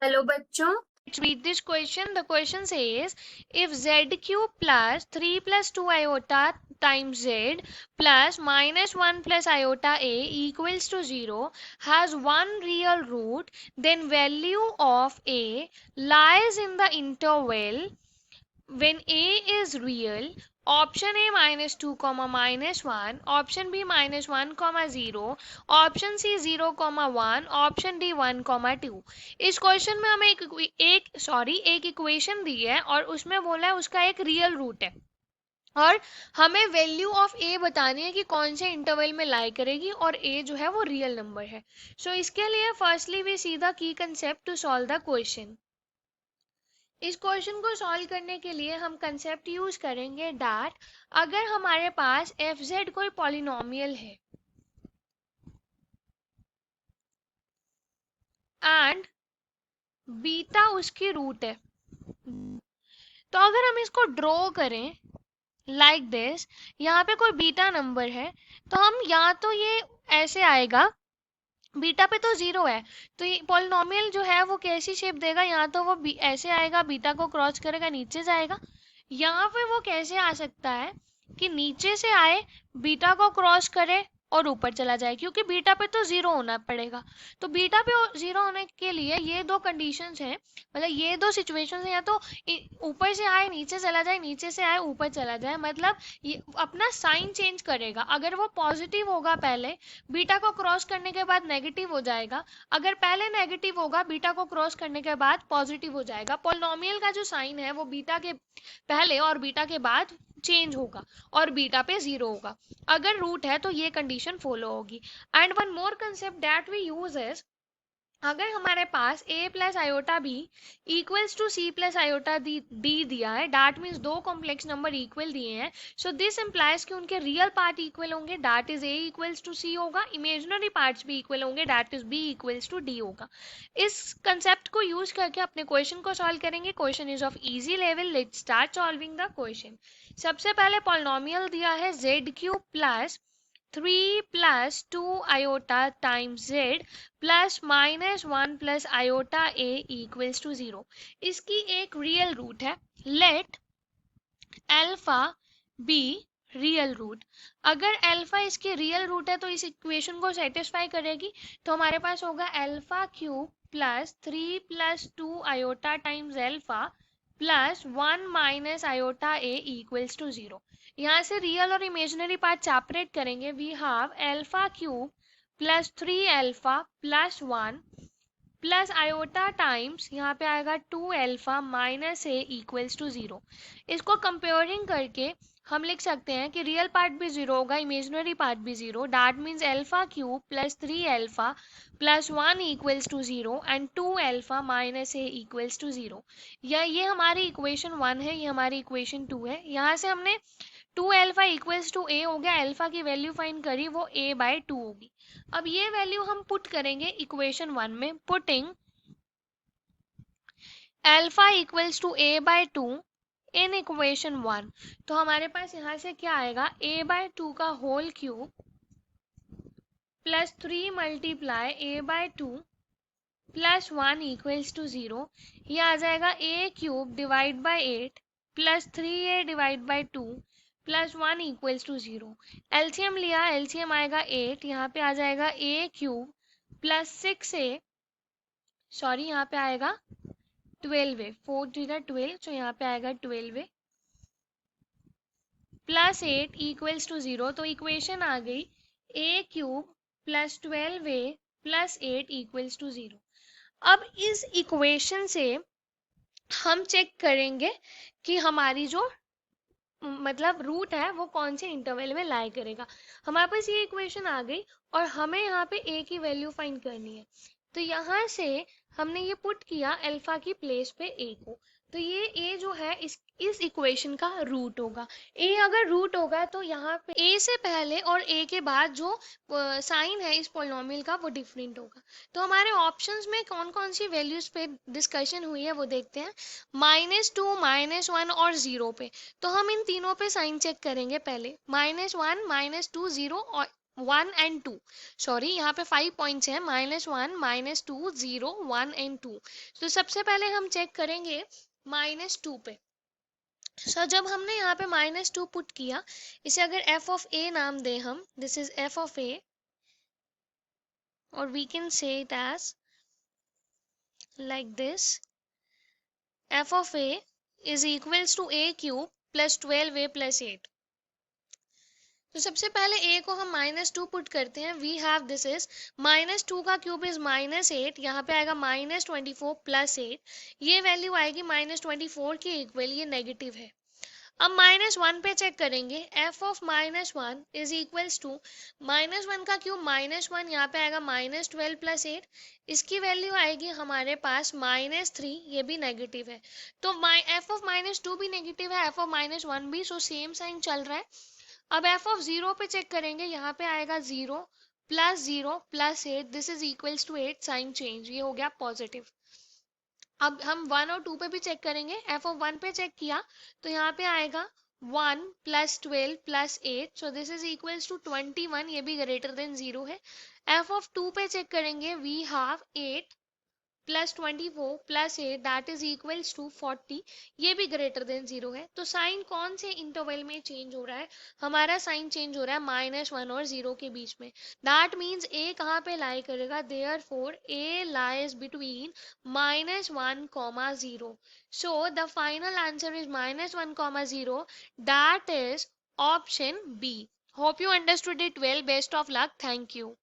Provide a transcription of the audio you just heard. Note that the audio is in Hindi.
हेलो बच्चों। Let's read this question. The question says, if z cube plus 3 plus 2 iota times z plus minus 1 plus iota a equals to 0 has one real root, then value of a lies in the interval when a is real. Option A minus 2 comma minus 1, option B minus 1 comma 0, option C 0 comma 1, option D 1 comma 2। इस क्वेश्चन में हमें एक इक्वेशन दी है और उसमें बोला है उसका एक रियल रूट है और हमें वैल्यू ऑफ ए बतानी है कि कौन से इंटरवल में लाई करेगी और ए जो है वो रियल नंबर है। सो इसके लिए firstly we see the key concept to solve the question. इस क्वेश्चन को सॉल्व करने के लिए हम कंसेप्ट यूज करेंगे डैट अगर हमारे पास एफ जेड कोई पॉलिनोमियल है एंड बीटा उसकी रूट है, तो अगर हम इसको ड्रॉ करें लाइक दिस, यहाँ पे कोई बीटा नंबर है तो हम या तो ये ऐसे आएगा, बीटा पे तो जीरो है तो ये पॉलिनोमियल जो है वो कैसी शेप देगा, या तो वो ऐसे आएगा, बीटा को क्रॉस करेगा नीचे जाएगा, या फिर वो कैसे आ सकता है कि नीचे से आए, बीटा को क्रॉस करे और ऊपर चला जाए, क्योंकि बीटा पे तो जीरो होना पड़ेगा। तो बीटा पे जीरो होने के लिए ये दो कंडीशंस हैं, मतलब ये दो सिचुएशंस हैं, या तो ऊपर से आए नीचे चला जाए, नीचे से आए ऊपर चला जाए, मतलब ये अपना साइन चेंज करेगा। अगर वो पॉजिटिव होगा पहले, बीटा को क्रॉस करने के बाद नेगेटिव हो जाएगा, अगर पहले नेगेटिव होगा बीटा को क्रॉस करने के बाद पॉजिटिव हो जाएगा। पोलिनोमियल का जो साइन है वो बीटा के पहले और बीटा के बाद चेंज होगा और बीटा पे जीरो होगा। अगर रूट है तो ये कंडीशन फॉलो होगी। And one more concept that we use is, अगर हमारे पास a plus iota B equals to c plus iota D दिया है, डैट मीन्स दो कॉम्प्लेक्स नंबर इक्वल दिए हैं, सो दिस इम्प्लाइज कि उनके रियल पार्ट इक्वल होंगे, that is a equals to c होगा, इमेजिनरी पार्ट्स भी इक्वल होंगे, that is b equals to d होगा। इस कंसेप्ट को यूज करके अपने क्वेश्चन को सॉल्व करेंगे। Question is of easy level, let's start solving the question. सबसे पहले पॉलिनोमियल दिया है z cube plus 3 plus 2 iota times z plus minus 1 plus iota a equals to 0। इसकी एक रियल रूट है, let alpha be real root. अगर अल्फा इसकी रियल रूट है तो इस इक्वेशन को सेटिस्फाई करेगी, तो हमारे पास होगा alpha cube plus 3 plus 2 iota times alpha plus 1 minus iota A equals to 0। यहाँ से रियल और इमेजिनरी पार्ट सेपरेट करेंगे। We have alpha cube plus 3 alpha plus 1 plus iota times यहाँ पे आएगा 2 alpha minus A equals to 0। इसको कंपेयरिंग करके हम लिख सकते हैं कि रियल पार्ट भी जीरो होगा, इमेजिनरी पार्ट भी zero, that means alpha cube plus 3 alpha plus 1 equals to 0 and 2 alpha minus A equals to 0। या ये हमारी इक्वेशन 1 है, ये हमारी इक्वेशन 2 है। यहाँ से हमने 2 अल्फा इक्वल्स टू ए हो गया, अल्फा की वैल्यू फाइंड करी, वो a बाय 2 होगी। अब ये वैल्यू हम पुट करेंगे इक्वेशन 1 में, putting alpha equals to a by 2 in equation 1, तो हमारे पास यहाँ से क्या आएगा, a बाय 2 का whole cube plus 3 multiply a by 2 plus 1 equals to 0। ये आ जाएगा a cube divide by 8 plus 3a divide by 2 plus 1 equals to 0। LCM लिया, एलसीएम आएगा 8, यहाँ पे आ जाएगा a cube plus 6a, sorry यहाँ पे आएगा 12a, 4 जीरो 12, तो यहाँ पे आएगा 12a प्लस 8 इक्वल्स टू 0। तो इक्वेशन आ गई a cube plus 12a plus 8 equals to 0। अब इस इक्वेशन से हम चेक करेंगे कि हमारी जो मतलब रूट है वो कौन से इंटरवल में लाई करेगा। हमारे पास ये इक्वेशन आ गई और हमें यहाँ पे a की वैल्यू फाइंड करनी है, तो यहाँ से हमने ये पुट किया अल्फा की प्लेस पे a को, तो ये a जो है इस इक्वेशन का रूट होगा। a अगर रूट होगा तो यहाँ पे a से पहले और a के बाद जो साइन है इस पोलिनोमियल का वो डिफरेंट होगा। तो हमारे ऑप्शंस में कौन कौन सी वैल्यूज पे डिस्कशन हुई है वो देखते हैं। -2 -1 और 0 पे, तो हम इन तीनों पे साइन चेक करेंगे। पहले -1 -2 0 और 1 एंड 2, सॉरी यहाँ पे 5 पॉइंट्स हैं, -1, -2, 0, 1 एंड 2। तो सबसे पहले हम चेक करेंगे -2 पे। जब हमने यहाँ पे -2 पुट किया, इसे अगर f ऑफ a नाम दें हम, this is f of a, और we can say it as like this, f of a is equals to a cube plus 12a plus 8। तो सबसे पहले a को हम -2 पुट करते हैं। वी हैव दिस इज -2 का क्यूब इज -8, यहाँ पे आएगा -24 प्लस 8, ये वैल्यू आएगी -24 के इक्वल, ये नेगेटिव है। अब -1 पे चेक करेंगे, f of -1 is equals to -1 का क्यूब -1, यहाँ पे आएगा -12 प्लस 8, इसकी वैल्यू आएगी हमारे पास -3, ये भी नेगेटिव है। तो f ऑफ -2 भी नेगेटिव है, f ऑफ -1 भी, सो सेम साइन चल रहा है। अब f ऑफ 0 पे चेक करेंगे, यहाँ पे आएगा 0 plus 8, this is equals to 8, sign change, ये हो गया पॉजिटिव। अब हम 1 और 2 पे भी चेक करेंगे। f ऑफ 1 पे चेक किया तो यहाँ पे आएगा 1 plus 12 plus 8, so this is equals to 21, ये भी ग्रेटर देन 0 है। f ऑफ 2 पे चेक करेंगे, we have 8 plus 24 plus 8, that is equals to 40, ये भी ग्रेटर देन 0 है। तो साइन कौन से इंटरवल में चेंज हो रहा है? हमारा साइन चेंज हो रहा है -1 और 0 के बीच में। दैट मीन्स a कहाँ पे लाई करेगा? Therefore a lies between -1, 0। So the final answer is -1, 0, that is option B। Hope you understood it well, best of luck, thank you.